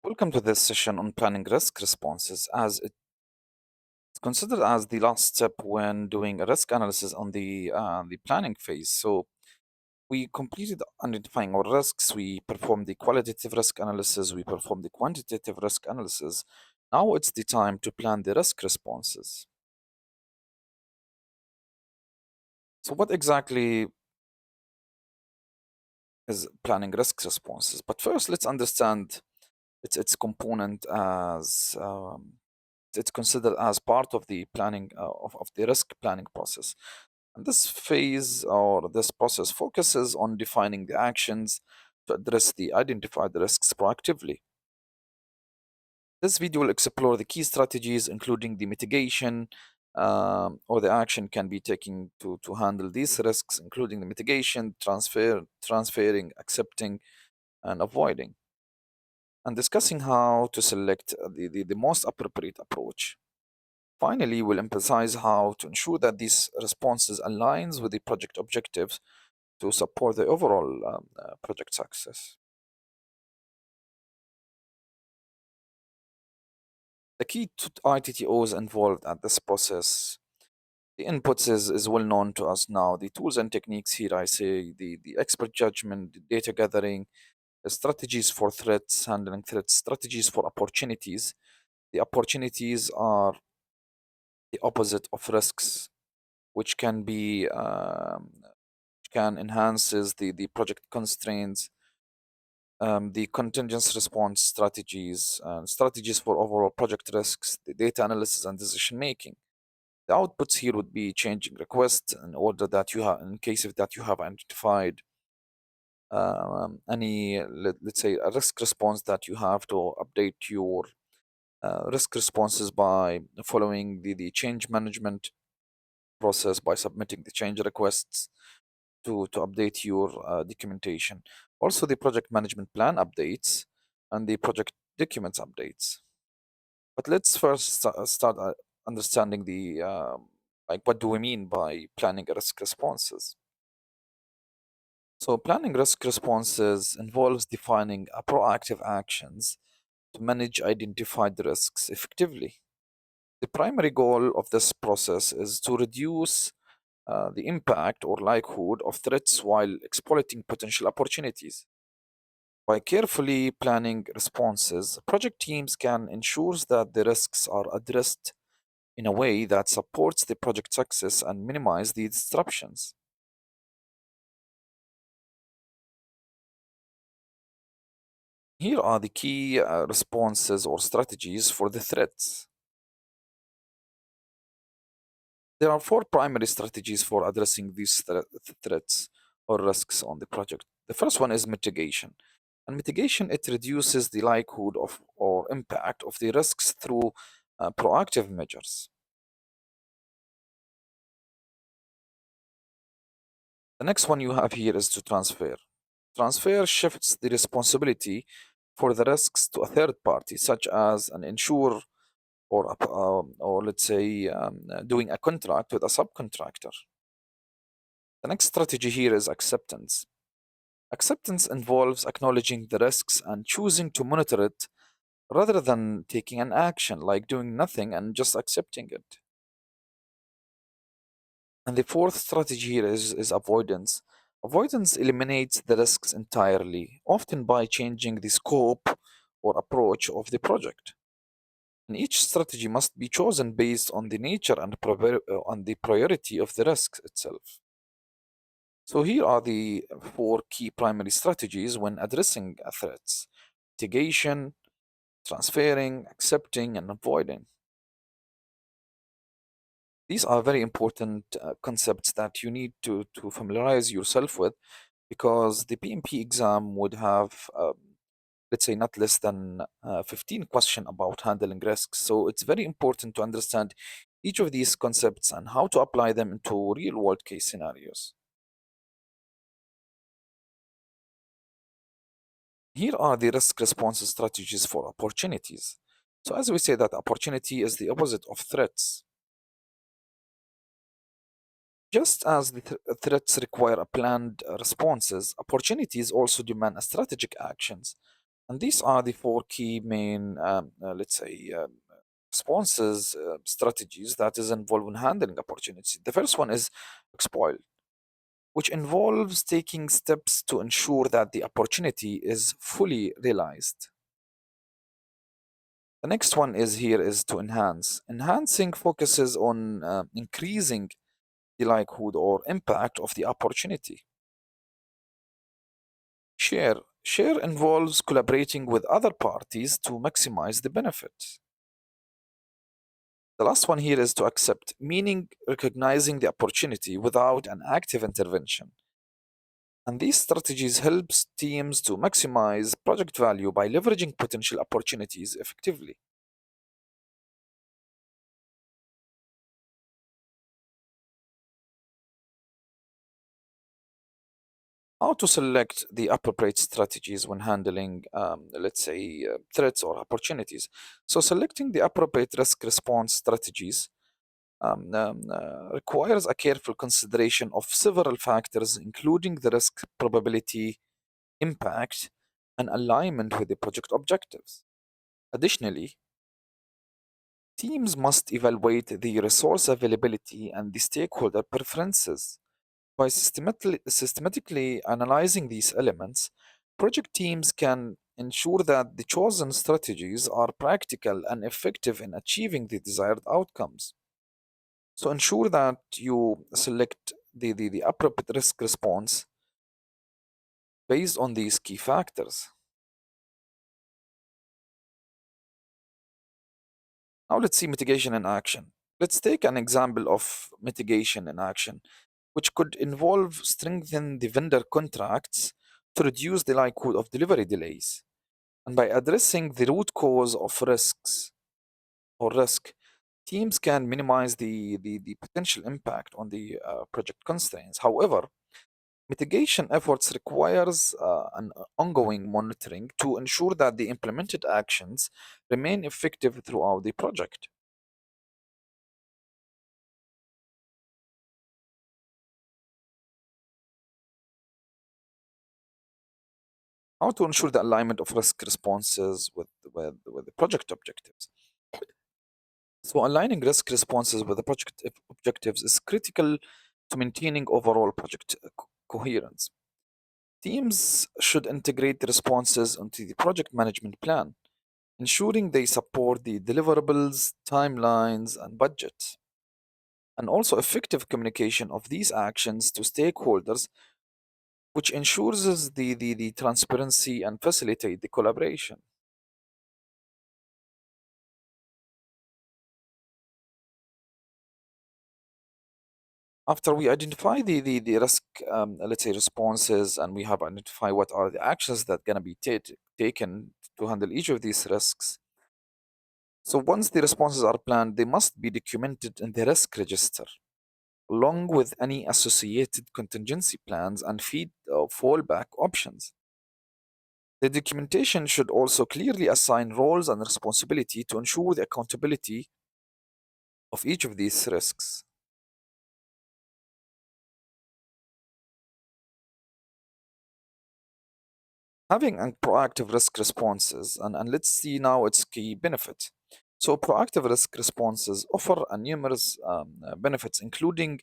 Welcome to this session on planning risk responses, as it's considered as the last step when doing a risk analysis on the planning phase. So we completed identifying our risks, we performed the qualitative risk analysis, we performed the quantitative risk analysis. Now it's the time to plan the risk responses. So what exactly is planning risk responses? But first, let's understand its component as it's considered as part of the planning of the risk planning process. And this phase or this process focuses on defining the actions to address the identified risks proactively. This video will explore the key strategies, including the mitigation or the action can be taken to handle these risks, including the mitigation, transferring, accepting, and avoiding, and discussing how to select the most appropriate approach. Finally, we'll emphasize how to ensure that these responses aligns with the project objectives to support the overall project success. The key to ITTOs involved at this process, the inputs is well known to us now. The tools and techniques here, I say, the expert judgment, the data gathering, the strategies for threats, handling threats, strategies for opportunities. The opportunities are the opposite of risks, which can be can enhances the project constraints, the contingency response strategies, strategies for overall project risks, the data analysis and decision making. The outputs here would be changing requests in order that you have, in case of that you have identified any, let's say, a risk response that you have to update your risk responses by following the change management process by submitting the change requests to update your documentation. Also, the project management plan updates and the project documents updates. But let's first start understanding the like what do we mean by planning risk responses. So planning risk responses involves defining a proactive actions to manage identified risks effectively. The primary goal of this process is to reduce the impact or likelihood of threats while exploiting potential opportunities. By carefully planning responses, project teams can ensure that the risks are addressed in a way that supports the project success and minimize the disruptions. Here are the key responses or strategies for the threats. There are four primary strategies for addressing these threats or risks on the project. The first one is mitigation. And mitigation, it reduces the likelihood of or impact of the risks through proactive measures. The next one you have here is to transfer. Transfer shifts the responsibility for the risks to a third party, such as an insurer or let's say doing a contract with a subcontractor. The next strategy here is acceptance. Acceptance involves acknowledging the risks and choosing to monitor it rather than taking an action like doing nothing and just accepting it. And the fourth strategy here is avoidance. Avoidance eliminates the risks entirely, often by changing the scope or approach of the project. And each strategy must be chosen based on the nature and on the priority of the risk itself. So here are the four key primary strategies when addressing threats: mitigation, transferring, accepting, and avoiding. These are very important concepts that you need to familiarize yourself with, because the PMP exam would have, let's say, not less than 15 questions about handling risks. So it's very important to understand each of these concepts and how to apply them into real world case scenarios. Here are the risk response strategies for opportunities. So as we say that opportunity is the opposite of threats. Just as the threats require a planned responses, opportunities also demand a strategic actions. And these are the four key main, let's say, responses strategies that is involved in handling opportunities. The first one is exploit, which involves taking steps to ensure that the opportunity is fully realized. The next one is to enhance. Enhancing focuses on increasing the likelihood or impact of the opportunity. Share involves collaborating with other parties to maximize the benefit. The last one here is to accept, meaning recognizing the opportunity without an active intervention. And these strategies helps teams to maximize project value by leveraging potential opportunities effectively. How to select the appropriate strategies when handling, let's say, threats or opportunities. So, selecting the appropriate risk response strategies requires a careful consideration of several factors, including the risk probability, impact, and alignment with the project objectives. Additionally, teams must evaluate the resource availability and the stakeholder preferences. By systematically analyzing these elements, project teams can ensure that the chosen strategies are practical and effective in achieving the desired outcomes. So ensure that you select the appropriate risk response based on these key factors. Now let's see mitigation in action. Let's take an example of mitigation in action, which could involve strengthening the vendor contracts to reduce the likelihood of delivery delays. And by addressing the root cause of risk, teams can minimize the potential impact on the project constraints. However, mitigation efforts requires an ongoing monitoring to ensure that the implemented actions remain effective throughout the project. How to ensure the alignment of risk responses with the project objectives. So aligning risk responses with the project objectives is critical to maintaining overall project coherence. Teams should integrate the responses into the project management plan, ensuring they support the deliverables, timelines, and budgets, and also effective communication of these actions to stakeholders, which ensures the transparency and facilitate the collaboration. After we identify the risk, let's say, responses, and we have identified what are the actions that going to be taken to handle each of these risks. So once the responses are planned, they must be documented in the risk register, along with any associated contingency plans and fallback options. The documentation should also clearly assign roles and responsibility to ensure the accountability of each of these risks. Having a proactive risk responses, and let's see now its key benefit. So, proactive risk responses offer a numerous benefits, including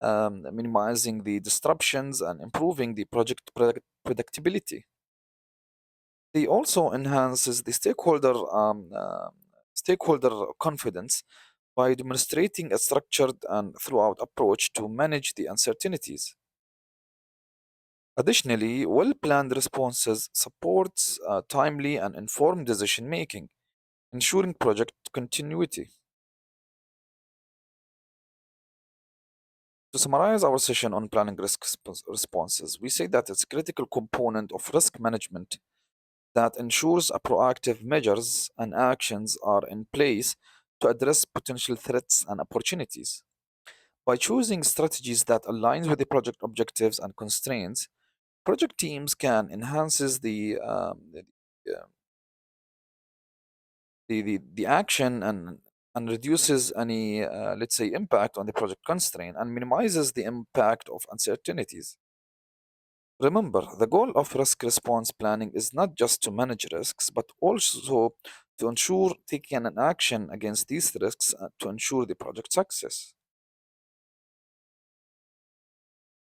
minimizing the disruptions and improving the project predictability. They also enhances the stakeholder confidence by demonstrating a structured and throughout approach to manage the uncertainties. Additionally, well-planned responses supports timely and informed decision making, ensuring project continuity. To summarize our session on planning responses, we say that it's a critical component of risk management that ensures a proactive measures and actions are in place to address potential threats and opportunities. By choosing strategies that align with the project objectives and constraints, project teams can enhances uh, the action and reduces any let's say impact on the project constraint and minimizes the impact of uncertainties. Remember, the goal of risk response planning is not just to manage risks, but also to ensure taking an action against these risks to ensure the project success.